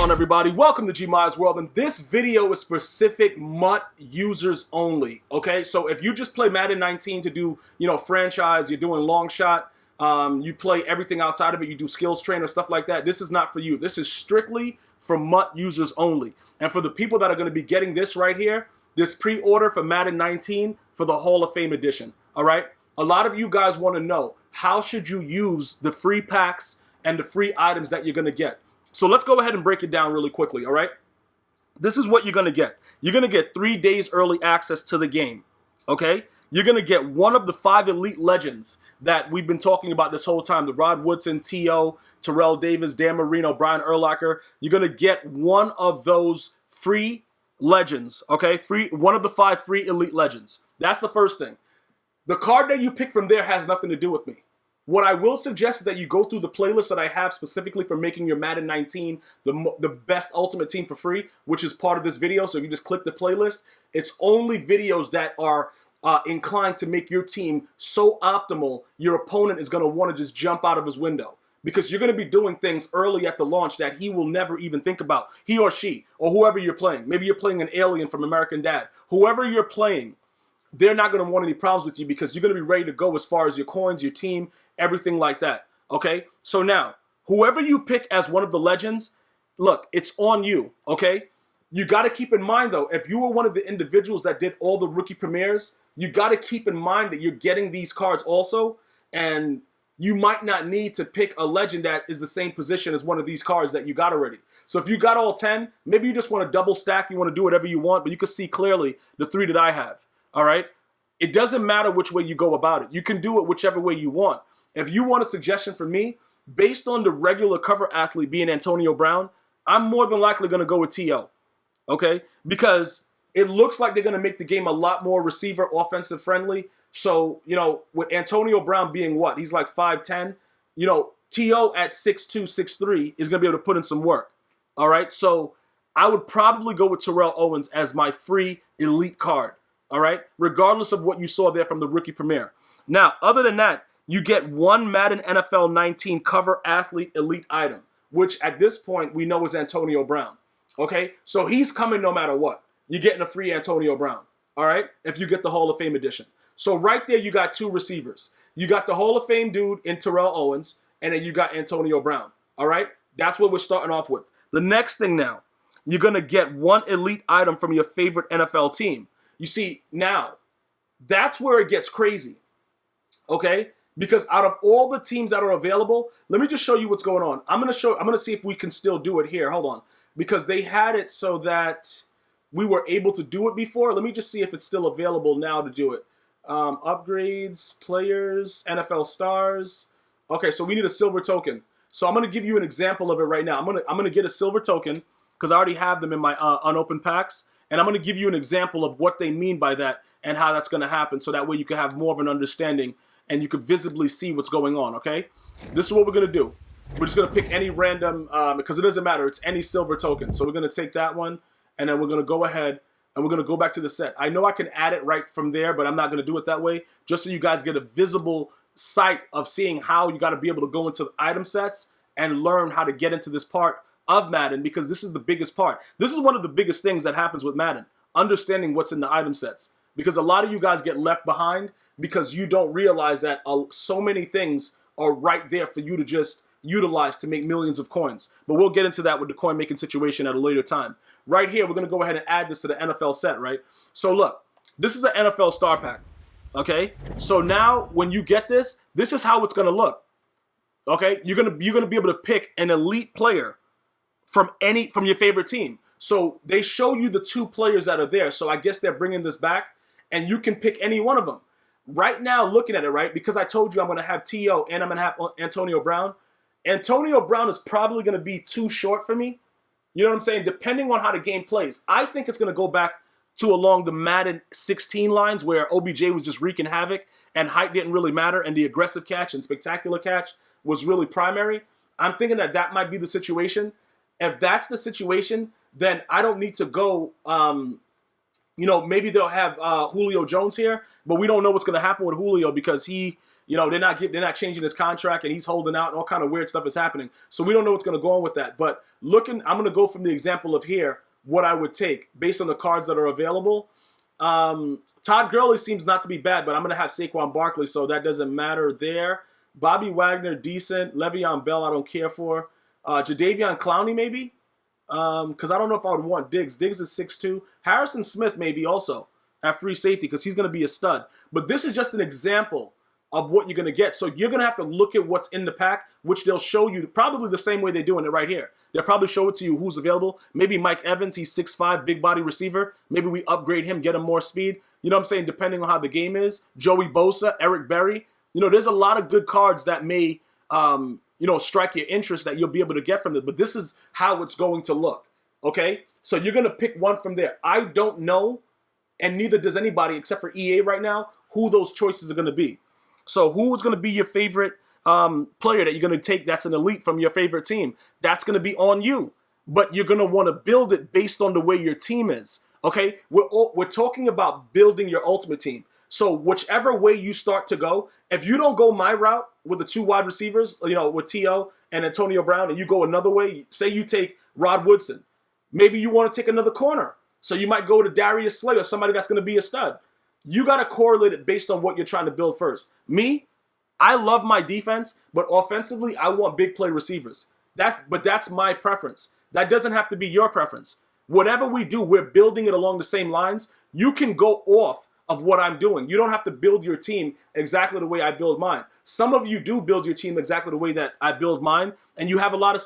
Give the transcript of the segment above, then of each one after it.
on, everybody? Welcome to GmiasWorld, and this video is specific MUT users only, okay? So if you just play Madden 19 to do, franchise, you're doing long shot, you play everything outside of it, you do skills trainer, stuff like that, this is not for you. This is strictly for MUT users only. And for the people that are going to be getting this right here, this pre-order for Madden 19 for the Hall of Fame edition, all right? A lot of you guys want to know, how should you use the free packs and the free items that you're going to get? So let's go ahead and break it down really quickly, all right? This is what you're going to get. You're going to get 3 days early access to the game, okay? You're going to get one of the 5 elite legends that we've been talking about this whole time, the Rod Woodson, T.O., Terrell Davis, Dan Marino, Brian Urlacher. You're going to get one of those free legends, okay? One of the 5 free elite legends. That's the first thing. The card that you pick from there has nothing to do with me. What I will suggest is that you go through the playlist that I have specifically for making your Madden 19 the best ultimate team for free, which is part of this video. So if you just click the playlist, it's only videos that are inclined to make your team so optimal, your opponent is going to want to just jump out of his window. Because you're going to be doing things early at the launch that he will never even think about. He or she, or whoever you're playing. Maybe you're playing an alien from American Dad. Whoever you're playing, they're not going to want any problems with you because you're going to be ready to go as far as your coins, your team, everything like that, okay? So now, whoever you pick as one of the legends, look, it's on you, okay? You got to keep in mind, though, if you were one of the individuals that did all the rookie premieres, you got to keep in mind that you're getting these cards also, and you might not need to pick a legend that is the same position as one of these cards that you got already. So if you got all 10, maybe you just want to double stack, you want to do whatever you want, but you can see clearly the 3 that I have, all right? It doesn't matter which way you go about it. You can do it whichever way you want. If you want a suggestion from me, based on the regular cover athlete being Antonio Brown, I'm more than likely going to go with T.O., okay? Because it looks like they're going to make the game a lot more receiver offensive friendly. So, with Antonio Brown being what? He's like 5'10". T.O. at 6'2", 6'3" is going to be able to put in some work, all right? So I would probably go with Terrell Owens as my free elite card, all right? Regardless of what you saw there from the rookie premiere. Now, other than that, you get one Madden NFL 19 cover athlete elite item, which at this point we know is Antonio Brown. Okay? So he's coming no matter what. You're getting a free Antonio Brown. All right? If you get the Hall of Fame edition. So right there you got 2 receivers. You got the Hall of Fame dude in Terrell Owens, and then you got Antonio Brown. All right? That's what we're starting off with. The next thing now, you're going to get one elite item from your favorite NFL team. You see, now, that's where it gets crazy. Okay? Because out of all the teams that are available, let me just show you what's going on. I'm going to see if we can still do it here. Hold on. Because they had it so that we were able to do it before. Let me just see if it's still available now to do it. Upgrades, players, NFL stars. Okay, so we need a silver token. So I'm going to give you an example of it right now. I'm going to get a silver token because I already have them in my unopened packs. And I'm going to give you an example of what they mean by that and how that's going to happen. So that way you can have more of an understanding and you could visibly see what's going on, okay? This is what we're going to do. We're just going to pick any random, because it doesn't matter. It's any silver token. So we're going to take that one, and then we're going to go ahead, and we're going to go back to the set. I know I can add it right from there, but I'm not going to do it that way, just so you guys get a visible sight of seeing how you got to be able to go into the item sets and learn how to get into this part of Madden, because this is the biggest part. This is one of the biggest things that happens with Madden, understanding what's in the item sets. Because a lot of you guys get left behind because you don't realize that so many things are right there for you to just utilize to make millions of coins. But we'll get into that with the coin making situation at a later time. Right here, we're going to go ahead and add this to the NFL set, right? So look, this is the NFL star pack, okay? So now when you get this, this is how it's going to look, okay? You're going to be able to pick an elite player from your favorite team. So they show you the 2 players that are there. So I guess they're bringing this back. And you can pick any one of them. Right now, looking at it, right, because I told you I'm going to have T.O. and I'm going to have Antonio Brown. Antonio Brown is probably going to be too short for me. You know what I'm saying? Depending on how the game plays. I think it's going to go back to along the Madden 16 lines where OBJ was just wreaking havoc and height didn't really matter and the aggressive catch and spectacular catch was really primary. I'm thinking that that might be the situation. If that's the situation, then I don't need to go... maybe they'll have Julio Jones here, but we don't know what's going to happen with Julio because he You know, they're not changing his contract, and he's holding out, and all kind of weird stuff is happening. So we don't know what's going to go on with that. But I'm going to go from the example of here, what I would take based on the cards that are available. Todd Gurley seems not to be bad, but I'm going to have Saquon Barkley, so that doesn't matter there. Bobby Wagner, decent. Le'Veon Bell, I don't care for. Jadeveon Clowney, maybe? Because I don't know if I would want Diggs. Diggs is 6'2". Harrison Smith, maybe also at free safety, because he's going to be a stud. But this is just an example of what you're going to get. So you're going to have to look at what's in the pack, which they'll show you probably the same way they're doing it right here. They'll probably show it to you who's available. Maybe Mike Evans, he's 6'5", big body receiver. Maybe we upgrade him, get him more speed. You know what I'm saying? Depending on how the game is. Joey Bosa, Eric Berry. You know, there's a lot of good cards that may, strike your interest that you'll be able to get from this. But this is how it's going to look, okay? So you're going to pick one from there. I don't know, and neither does anybody except for EA right now, who those choices are going to be. So who's going to be your favorite player that you're going to take that's an elite from your favorite team? That's going to be on you. But you're going to want to build it based on the way your team is. Okay? We're talking about building your ultimate team. So whichever way you start to go, if you don't go my route with the 2 wide receivers, with T.O. and Antonio Brown, and you go another way, say you take Rod Woodson, maybe you want to take another corner. So you might go to Darius Slay or somebody that's going to be a stud. You got to correlate it based on what you're trying to build first. Me, I love my defense, but offensively, I want big play receivers. That's my preference. That doesn't have to be your preference. Whatever we do, we're building it along the same lines. You can go off of what I'm doing. You don't have to build your team exactly the way I build mine. Some of you do build your team exactly the way that I build mine, and you have a lot of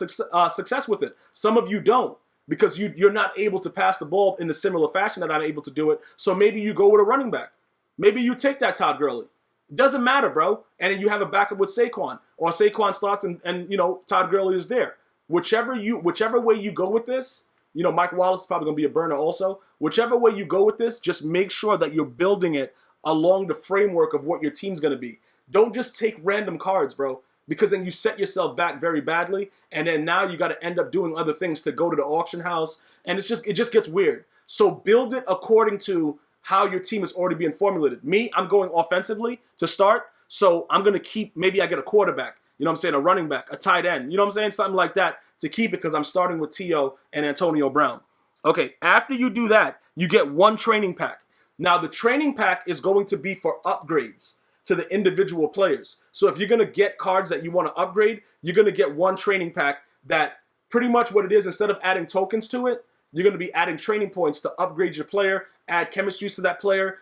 success with it. Some of you don't, because you're not able to pass the ball in the similar fashion that I'm able to do it. So maybe you go with a running back. Maybe you take that Todd Gurley. Doesn't matter, bro. And then you have a backup with Saquon. Or Saquon starts and Todd Gurley is there. Whichever way you go with this, Mike Wallace is probably going to be a burner also. Whichever way you go with this, just make sure that you're building it along the framework of what your team's going to be. Don't just take random cards, bro, because then you set yourself back very badly, and then now you got to end up doing other things to go to the auction house, and it just gets weird. So build it according to how your team is already being formulated. Me, I'm going offensively to start, so I'm going to keep, maybe I get a quarterback, a running back, a tight end, something like that to keep it because I'm starting with T.O. and Antonio Brown. Okay, after you do that, you get 1 training pack. Now, the training pack is going to be for upgrades to the individual players. So if you're going to get cards that you want to upgrade, you're going to get 1 training pack that pretty much what it is, instead of adding tokens to it, you're going to be adding training points to upgrade your player, add chemistries to that player,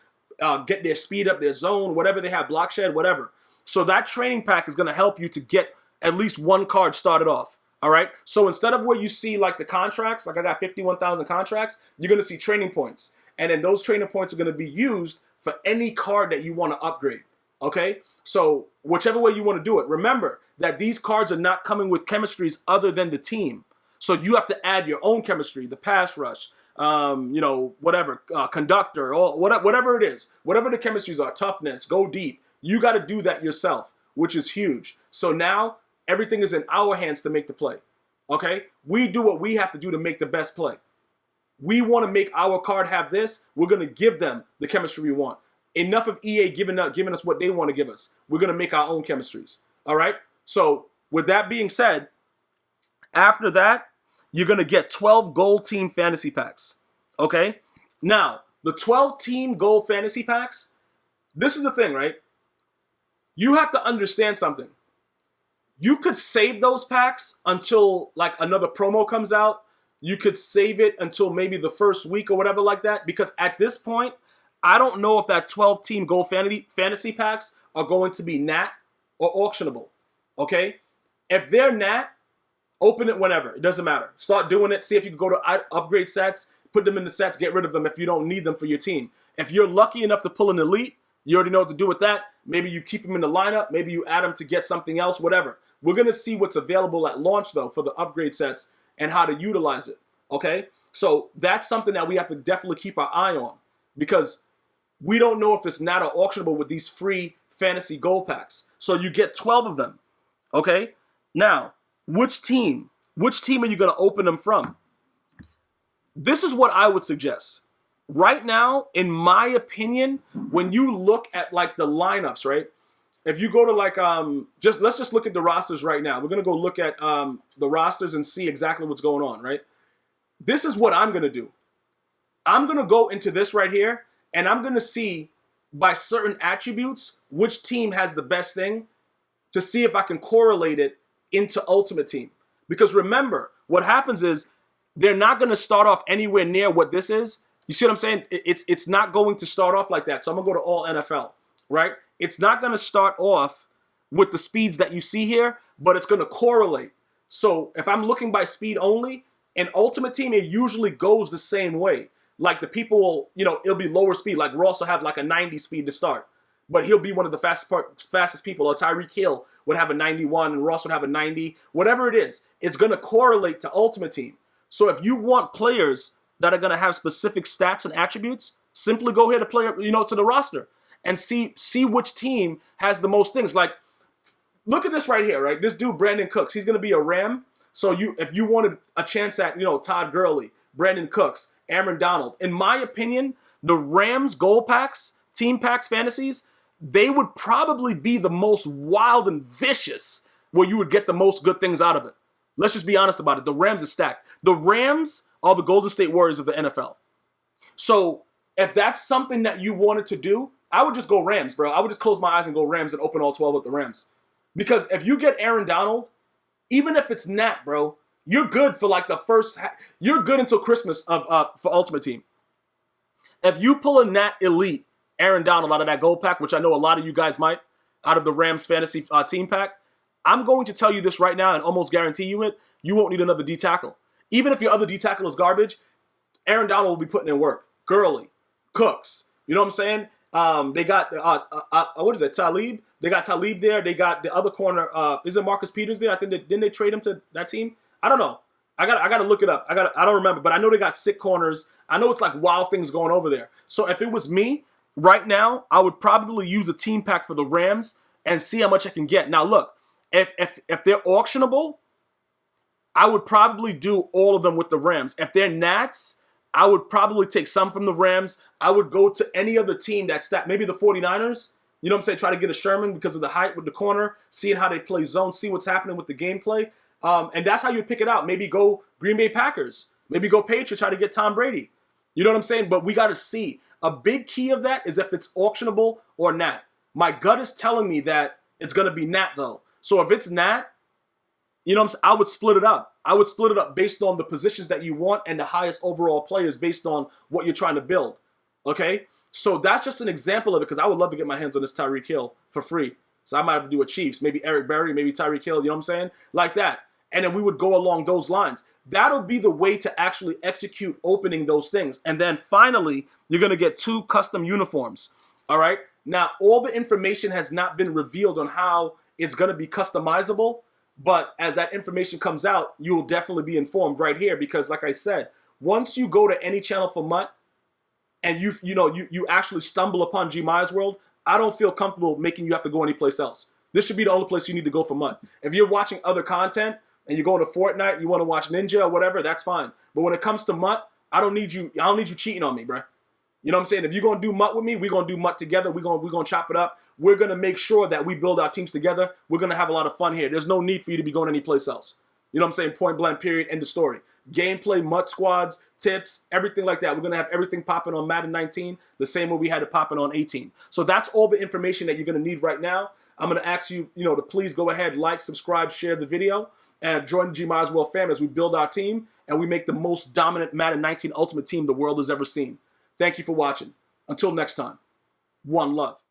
get their speed up, their zone, whatever they have, block shed, whatever. So that training pack is going to help you to get at least 1 card started off. All right. So instead of where you see like the contracts, like I got 51,000 contracts, you're going to see training points. And then those training points are going to be used for any card that you want to upgrade. Okay. So whichever way you want to do it, remember that these cards are not coming with chemistries other than the team. So you have to add your own chemistry, the pass rush, conductor, or whatever it is, whatever the chemistries are, toughness, go deep. You got to do that yourself, which is huge. So now everything is in our hands to make the play. Okay? We do what we have to do to make the best play. We want to make our card have this. We're going to give them the chemistry we want. Enough of EA giving us what they want to give us. We're going to make our own chemistries. All right? So with that being said, after that, you're going to get 12 gold team fantasy packs. Okay? Now, the 12 team gold fantasy packs, this is the thing, right? You have to understand something. You could save those packs until like another promo comes out. You could save it until maybe the first week or whatever like that. Because at this point, I don't know if that 12 team gold fantasy packs are going to be nat or auctionable. Okay? If they're nat, open it whenever. It doesn't matter. Start doing it. See if you can go to upgrade sets, put them in the sets, get rid of them if you don't need them for your team. If you're lucky enough to pull an elite, you already know what to do with that. Maybe you keep them in the lineup. Maybe you add them to get something else, whatever. We're going to see what's available at launch, though, for the upgrade sets and how to utilize it, okay? So that's something that we have to definitely keep our eye on because we don't know if it's not or auctionable with these free fantasy gold packs. So you get 12 of them, okay? Now, which team are you going to open them from? This is what I would suggest. Right now, in my opinion, when you look at like the lineups, right? if you go to like let's just look at the rosters right now. We're gonna go look at the rosters and see exactly what's going on, right? This is what I'm gonna do. I'm gonna go into this right here, and I'm gonna see by certain attributes which team has the best thing to see if I can correlate it into Ultimate Team. Because remember, what happens is they're not gonna start off anywhere near what this is. You see what I'm saying? It's not going to start off like that. So I'm gonna go to all NFL, right? It's not gonna start off with the speeds that you see here, but it's gonna correlate. So if I'm looking by speed only, in Ultimate Team, it usually goes the same way. Like the people will, it'll be lower speed. Like Ross will have like a 90 speed to start, but he'll be one of the fastest people. Or Tyreek Hill would have a 91 and Ross would have a 90. Whatever it is, it's gonna correlate to Ultimate Team. So if you want players that are gonna have specific stats and attributes, simply go here to player, to the roster and see which team has the most things. Like, look at this right here, right? This dude, Brandon Cooks, he's gonna be a Ram. So if you wanted a chance at, Todd Gurley, Brandon Cooks, Aaron Donald, in my opinion, the Rams goal packs, team packs, fantasies, they would probably be the most wild and vicious where you would get the most good things out of it. Let's just be honest about it. The Rams are stacked. The Rams are the Golden State Warriors of the NFL. So if that's something that you wanted to do, I would just go Rams, bro. I would just close my eyes and go Rams and open all 12 with the Rams. Because if you get Aaron Donald, even if it's Nat, bro, you're good for like the first. You're good until Christmas for Ultimate Team. If you pull a Nat Elite Aaron Donald out of that gold pack, which I know a lot of you guys might, out of the Rams fantasy team pack, I'm going to tell you this right now and almost guarantee you it. You won't need another D tackle. Even if your other D tackle is garbage, Aaron Donald will be putting in work. Gurley, Cooks, you know what I'm saying? They got what is it? Talib. They got Talib there. They got the other corner. Is it Marcus Peters there? I think didn't they trade him to that team? I don't know. I gotta look it up. I don't remember, but I know they got sick corners. I know it's like wild things going over there. So if it was me right now, I would probably use a team pack for the Rams and see how much I can get. Now look, if they're auctionable, I would probably do all of them with the Rams. If they're Nats, I would probably take some from the Rams. I would go to any other team that's that, maybe the 49ers. You know what I'm saying? Try to get a Sherman because of the height with the corner, seeing how they play zone, see what's happening with the gameplay. And that's how you pick it out. Maybe go Green Bay Packers. Maybe go Patriots, try to get Tom Brady. You know what I'm saying? But we got to see. A big key of that is if it's auctionable or Nat. My gut is telling me that it's going to be Nat, though. So if it's Nat, you know what I'm saying? I would split it up. I would split it up based on the positions that you want and the highest overall players based on what you're trying to build. Okay? So that's just an example of it because I would love to get my hands on this Tyreek Hill for free. So I might have to do a Chiefs, maybe Eric Berry, maybe Tyreek Hill, you know what I'm saying? Like that. And then we would go along those lines. That'll be the way to actually execute opening those things. And then finally, you're going to get 2 custom uniforms. All right? Now, all the information has not been revealed on how it's going to be customizable. But as that information comes out, you'll definitely be informed right here. Because like I said, once you go to any channel for MUT and you actually stumble upon GmiasWorld, I don't feel comfortable making you have to go anyplace else. This should be the only place you need to go for MUT. If you're watching other content, and you're going to Fortnite, you want to watch Ninja or whatever, that's fine. But when it comes to MUT, I don't need you cheating on me, bro. You know what I'm saying? If you're going to do MUT with me, we're going to do MUT together. We're going to chop it up. We're going to make sure that we build our teams together. We're going to have a lot of fun here. There's no need for you to be going anyplace else. You know what I'm saying? Point blank, period, end of story. Gameplay, MUT squads, tips, everything like that. We're going to have everything popping on Madden 19 the same way we had it popping on 18. So that's all the information that you're going to need right now. I'm going to ask you, to please go ahead, like, subscribe, share the video, and join the GmiasWorld fam as we build our team and we make the most dominant Madden 19 Ultimate Team the world has ever seen. Thank you for watching. Until next time, one love.